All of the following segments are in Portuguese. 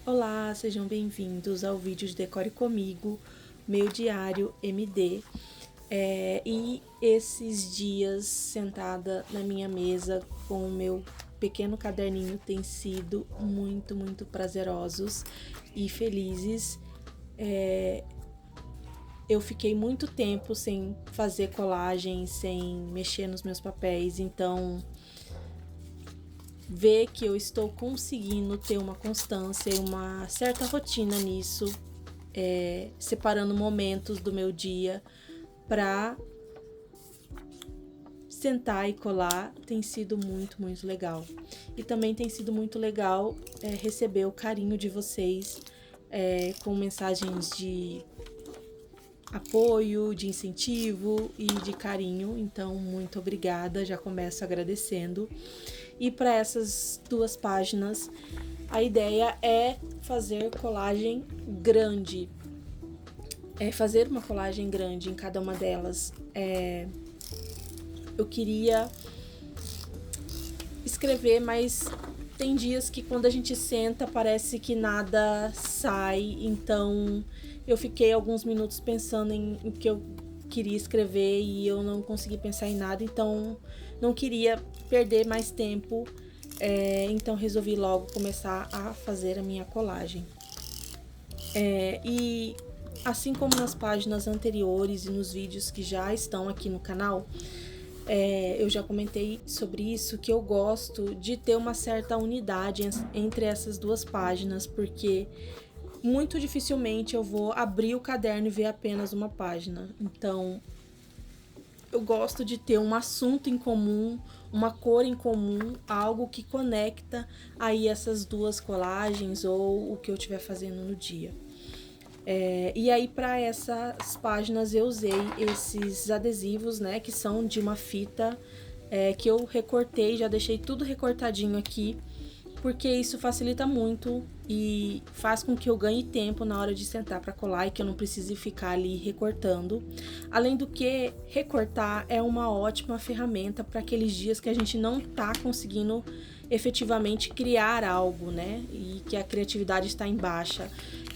Olá, sejam bem-vindos ao vídeo de Decore Comigo, meu diário MD. E esses dias sentada na minha mesa com o meu pequeno caderninho tem sido muito prazerosos e felizes. Eu fiquei muito tempo sem fazer colagem, sem mexer nos meus papéis, então ver que eu estou conseguindo ter uma constância e uma certa rotina nisso, separando momentos do meu dia para sentar e colar, tem sido muito legal. E também tem sido muito legal receber o carinho de vocês com mensagens de apoio, de incentivo e de carinho. Então, muito obrigada, já começo agradecendo. E para essas duas páginas, a ideia é fazer colagem grande. Fazer uma colagem grande em cada uma delas. Eu queria escrever, mas tem dias que quando a gente senta parece que nada sai, então eu fiquei alguns minutos pensando em o que eu queria escrever e eu não consegui pensar em nada, então não queria perder mais tempo, então resolvi logo começar a fazer a minha colagem. E assim como nas páginas anteriores e nos vídeos que já estão aqui no canal, eu já comentei sobre isso, que eu gosto de ter uma certa unidade entre essas duas páginas, porque muito dificilmente eu vou abrir o caderno e ver apenas uma página. Então, eu gosto de ter um assunto em comum, uma cor em comum, algo que conecta aí essas duas colagens ou o que eu estiver fazendo no dia. E aí para essas páginas eu usei esses adesivos, né, que são de uma fita que eu recortei, já deixei tudo recortadinho aqui, porque isso facilita muito e faz com que eu ganhe tempo na hora de sentar para colar e que eu não precise ficar ali recortando. Além do que, recortar é uma ótima ferramenta para aqueles dias que a gente não tá conseguindo efetivamente criar algo, né, e que a criatividade está em baixa.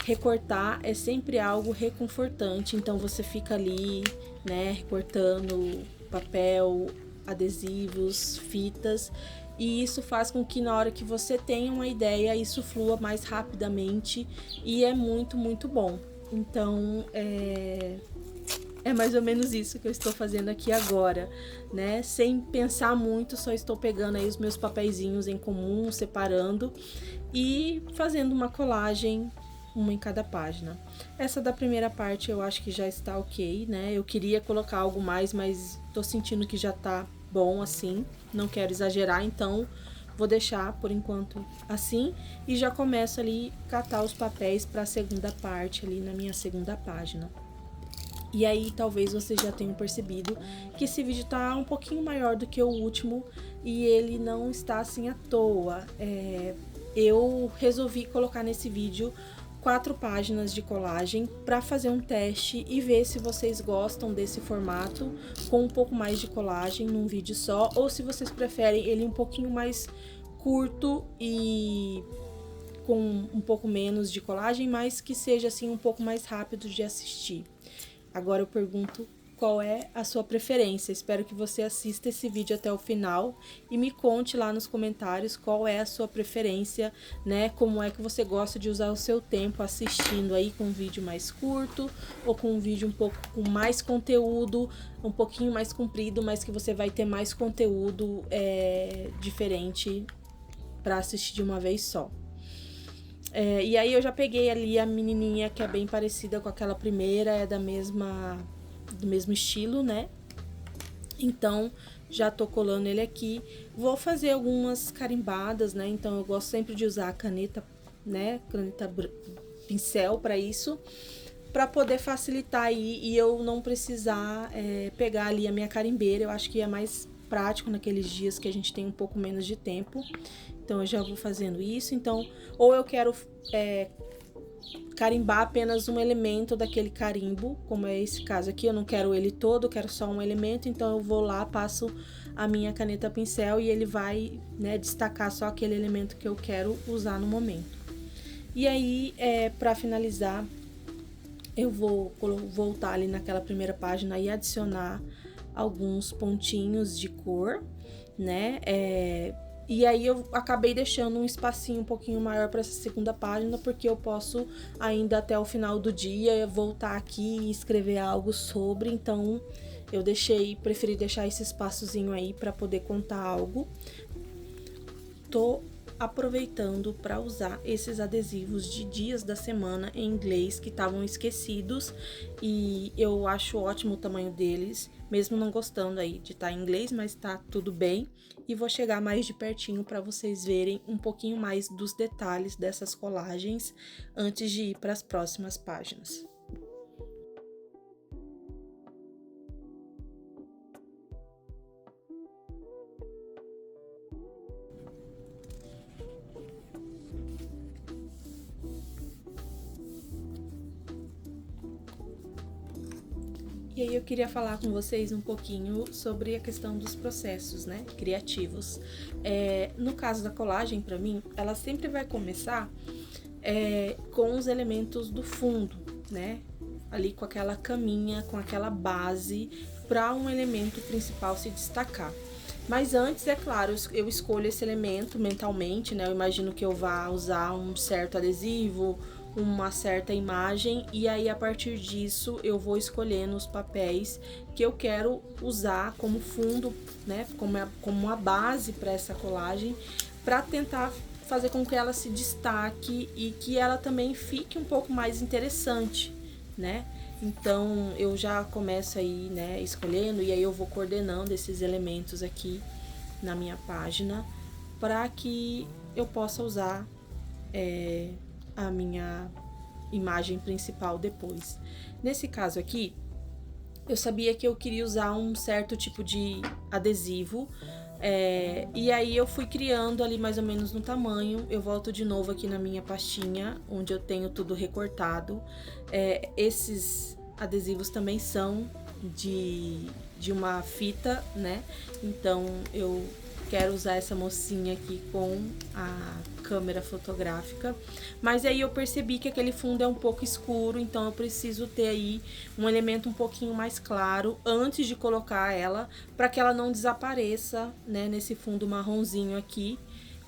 Recortar é sempre algo reconfortante, então você fica ali, né, recortando papel, adesivos, fitas, e isso faz com que na hora que você tenha uma ideia, isso flua mais rapidamente e é muito bom. Então, é mais ou menos isso que eu estou fazendo aqui agora, né? Sem pensar muito, só estou pegando aí os meus papeizinhos em comum, separando e fazendo uma colagem, uma em cada página. Essa da primeira parte eu acho que já está ok, né? Eu queria colocar algo mais, mas tô sentindo que já tá bom assim. Não quero exagerar, então vou deixar por enquanto assim. E já começo ali a catar os papéis para a segunda parte ali na minha segunda página. E aí talvez vocês já tenham percebido que esse vídeo tá um pouquinho maior do que o último e ele não está assim à toa. Eu resolvi colocar nesse vídeo 4 páginas de colagem para fazer um teste e ver se vocês gostam desse formato com um pouco mais de colagem num vídeo só, ou se vocês preferem ele um pouquinho mais curto e com um pouco menos de colagem, mas que seja assim um pouco mais rápido de assistir. Agora eu pergunto qual é a sua preferência. Espero que você assista esse vídeo até o final e me conte lá nos comentários qual é a sua preferência, né? Como é que você gosta de usar o seu tempo assistindo aí, com um vídeo mais curto ou com um vídeo um pouco com mais conteúdo, um pouquinho mais comprido, mas que você vai ter mais conteúdo diferente para assistir de uma vez só. E aí eu já peguei ali a menininha que é bem parecida com aquela primeira, é do mesmo estilo, né? Então já tô colando ele aqui. Vou fazer algumas carimbadas, né? Então eu gosto sempre de usar a caneta, né? Caneta pincel para isso, para poder facilitar aí e eu não precisar pegar ali a minha carimbeira. Eu acho que é mais prático naqueles dias que a gente tem um pouco menos de tempo. Então eu já vou fazendo isso. Então, ou eu quero carimbar apenas um elemento daquele carimbo, como é esse caso aqui, eu não quero ele todo, eu quero só um elemento, então eu vou lá, passo a minha caneta pincel e ele vai, né, destacar só aquele elemento que eu quero usar no momento. E aí, para finalizar, eu vou voltar ali naquela primeira página e adicionar alguns pontinhos de cor, né? E aí eu acabei deixando um espacinho um pouquinho maior para essa segunda página, porque eu posso ainda até o final do dia voltar aqui e escrever algo sobre, então eu preferi deixar esse espaçozinho aí para poder contar algo. Tô aproveitando para usar esses adesivos de dias da semana em inglês que estavam esquecidos, e eu acho ótimo o tamanho deles, mesmo não gostando aí de estar em inglês, mas tá tudo bem. E vou chegar mais de pertinho para vocês verem um pouquinho mais dos detalhes dessas colagens antes de ir para as próximas páginas. E aí eu queria falar com vocês um pouquinho sobre a questão dos processos, né, criativos. No caso da colagem, para mim, ela sempre vai começar com os elementos do fundo, né, ali com aquela caminha, com aquela base, para um elemento principal se destacar. Mas antes, é claro, eu escolho esse elemento mentalmente, né? Eu imagino que eu vá usar um certo adesivo, uma certa imagem, e aí a partir disso eu vou escolhendo os papéis que eu quero usar como fundo, né? Como uma base para essa colagem, para tentar fazer com que ela se destaque e que ela também fique um pouco mais interessante, né? Então eu já começo aí, né, escolhendo, e aí eu vou coordenando esses elementos aqui na minha página para que eu possa usar a minha imagem principal depois. Nesse caso aqui, eu sabia que eu queria usar um certo tipo de adesivo, e aí eu fui criando ali mais ou menos no tamanho. Eu volto de novo aqui na minha pastinha, onde eu tenho tudo recortado. Esses adesivos também são de uma fita, né? Então eu quero usar essa mocinha aqui com a câmera fotográfica, mas aí eu percebi que aquele fundo é um pouco escuro, então eu preciso ter aí um elemento um pouquinho mais claro antes de colocar ela, para que ela não desapareça, né, nesse fundo marronzinho aqui,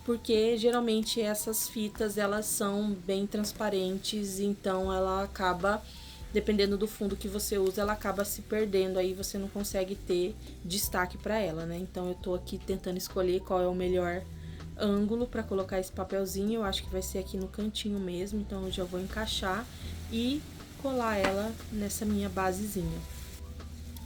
porque geralmente essas fitas elas são bem transparentes, então ela acaba, dependendo do fundo que você usa, ela acaba se perdendo, aí você não consegue ter destaque para ela, né? Então eu tô aqui tentando escolher qual é o melhor ângulo para colocar esse papelzinho. Eu acho que vai ser aqui no cantinho mesmo, então eu já vou encaixar e colar ela nessa minha basezinha.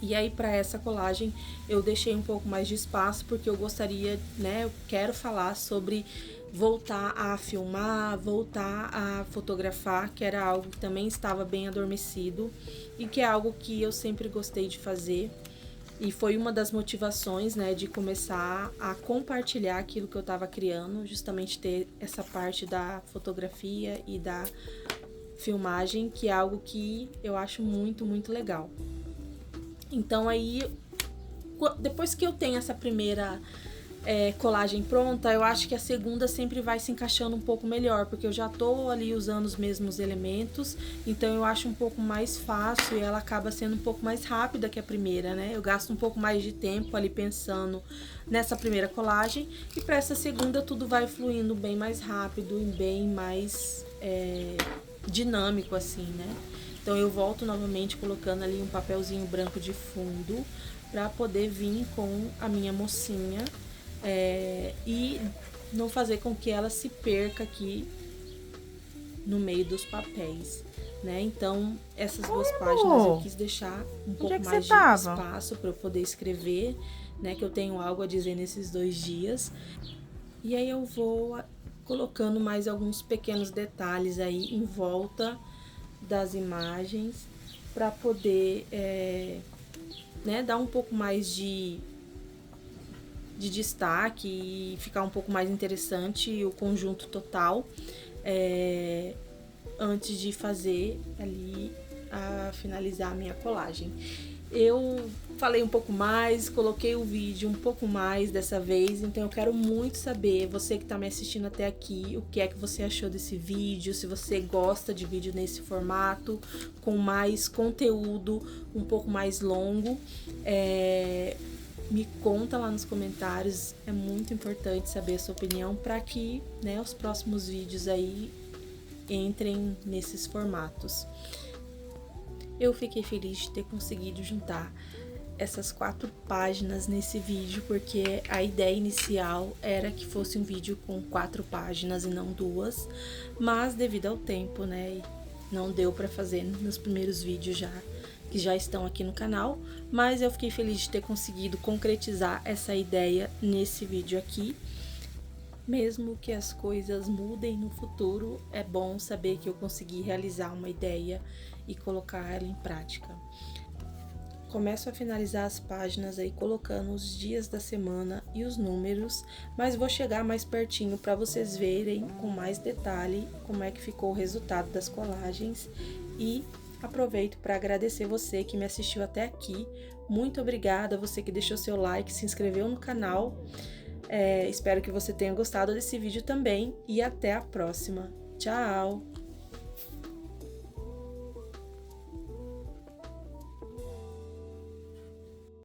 E aí para essa colagem eu deixei um pouco mais de espaço, porque eu gostaria, né, eu quero falar sobre voltar a filmar, voltar a fotografar, que era algo que também estava bem adormecido e que é algo que eu sempre gostei de fazer. E foi uma das motivações, né, de começar a compartilhar aquilo que eu estava criando, justamente ter essa parte da fotografia e da filmagem, que é algo que eu acho muito, muito legal. Então aí, depois que eu tenho essa primeira colagem pronta, eu acho que a segunda sempre vai se encaixando um pouco melhor, porque eu já tô ali usando os mesmos elementos, então eu acho um pouco mais fácil e ela acaba sendo um pouco mais rápida que a primeira, né? Eu gasto um pouco mais de tempo ali pensando nessa primeira colagem, e para essa segunda tudo vai fluindo bem mais rápido e bem mais dinâmico assim, né? Então eu volto novamente colocando ali um papelzinho branco de fundo para poder vir com a minha mocinha e não fazer com que ela se perca aqui no meio dos papéis, né? Então essas duas páginas eu quis deixar um pouco mais de espaço para eu poder escrever, né? Que eu tenho algo a dizer nesses 2 dias. E aí eu vou colocando mais alguns pequenos detalhes aí em volta das imagens para poder né, dar um pouco mais de destaque e ficar um pouco mais interessante o conjunto total, antes de fazer ali finalizar a minha colagem. Eu falei um pouco mais, coloquei o vídeo um pouco mais dessa vez, então eu quero muito saber, você que tá me assistindo até aqui, o que é que você achou desse vídeo, se você gosta de vídeo nesse formato, com mais conteúdo, um pouco mais longo. Me conta lá nos comentários, é muito importante saber a sua opinião para que, né, os próximos vídeos aí entrem nesses formatos. Eu fiquei feliz de ter conseguido juntar essas 4 páginas nesse vídeo, porque a ideia inicial era que fosse um vídeo com 4 páginas e não 2, mas devido ao tempo, né, não deu para fazer nos primeiros vídeos que já estão aqui no canal, mas eu fiquei feliz de ter conseguido concretizar essa ideia nesse vídeo aqui. Mesmo que as coisas mudem no futuro, é bom saber que eu consegui realizar uma ideia e colocar ela em prática. Começo a finalizar as páginas aí colocando os dias da semana e os números, mas vou chegar mais pertinho para vocês verem com mais detalhe como é que ficou o resultado das colagens. E aproveito para agradecer você que me assistiu até aqui. Muito obrigada, você que deixou seu like, se inscreveu no canal. Espero que você tenha gostado desse vídeo também e até a próxima. Tchau!